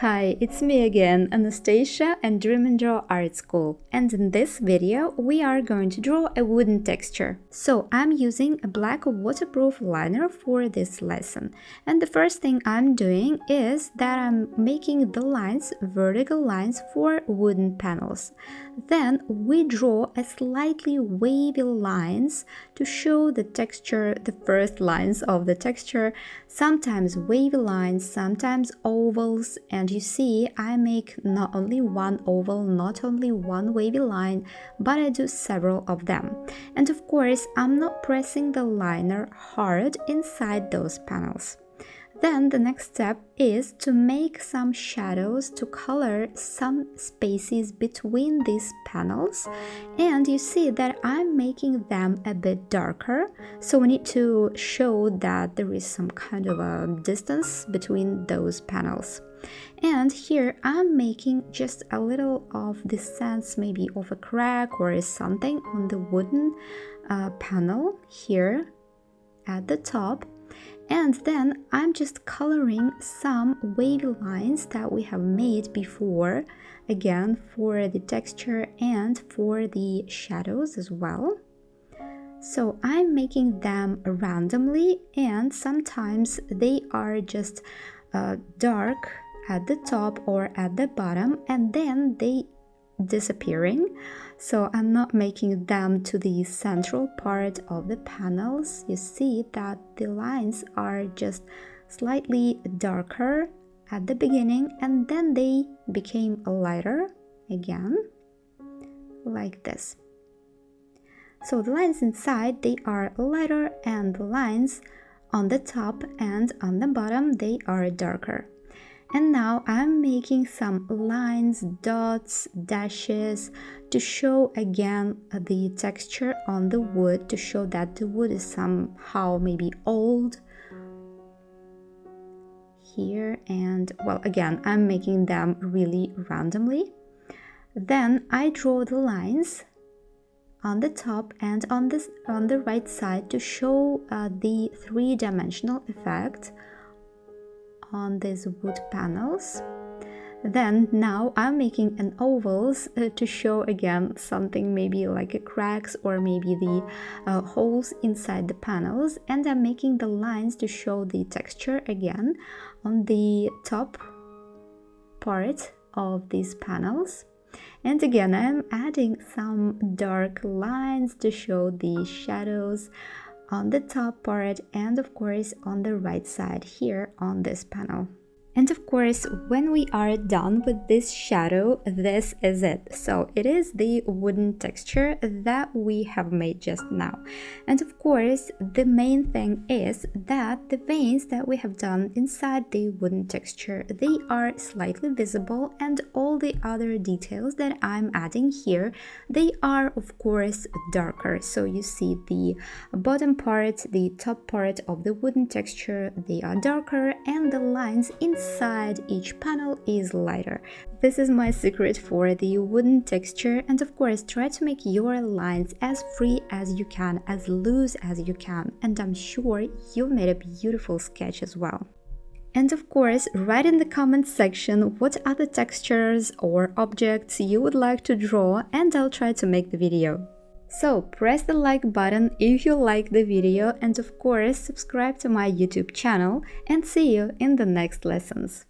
Hi, it's me again, Anastasia and Dream and Draw Art School, and in this video we are going to draw a wooden texture. So I'm using a black waterproof liner for this lesson, and the first thing I'm doing is that I'm making the lines, vertical lines for wooden panels. Then we draw a slightly wavy lines to show the texture, the first lines of the texture, sometimes wavy lines, sometimes ovals, and you see I make not only one oval, not only one wavy line, but I do several of them. And of course, I'm not pressing the liner hard inside those panels. Then the next step is to make some shadows to color some spaces between these panels, and you see that I'm making them a bit darker, so we need to show that there is some kind of a distance between those panels. And here I'm making just a little of the sense maybe of a crack or something on the wooden panel here at the top. And then I'm just coloring some wavy lines that we have made before, again for the texture and for the shadows as well. So I'm making them randomly, and sometimes they are just dark at the top or at the bottom, and then they disappearing, so I'm not making them to the central part of the panels. You see that the lines are just slightly darker at the beginning, and then they became lighter again, like this. So the lines inside, they are lighter, and the lines on the top and on the bottom, they are darker. And now I'm making some lines, dots, dashes to show again the texture on the wood, to show that the wood is somehow maybe old here. And well, again, I'm making them really randomly. Then I draw the lines on the top and on the right side to show the three-dimensional effect on these wood panels. Then now I'm making an ovals to show again something maybe like a cracks or maybe the holes inside the panels, and I'm making the lines to show the texture again on the top part of these panels. And again, I'm adding some dark lines to show the shadows on the top part and of course on the right side here on this panel. And of course, when we are done with this shadow, this is it. So it is the wooden texture that we have made just now. And of course, the main thing is that the veins that we have done inside the wooden texture, they are slightly visible, and all the other details that I'm adding here, they are of course darker. So you see the bottom part, the top part of the wooden texture, they are darker, and the lines inside each panel is lighter. This is my secret for the wooden texture, and of course try to make your lines as free as you can, as loose as you can, and I'm sure you've made a beautiful sketch as well. And of course, write in the comments section what other textures or objects you would like to draw, and I'll try to make the video. So press the like button if you like the video, and of course subscribe to my YouTube channel, and see you in the next lessons.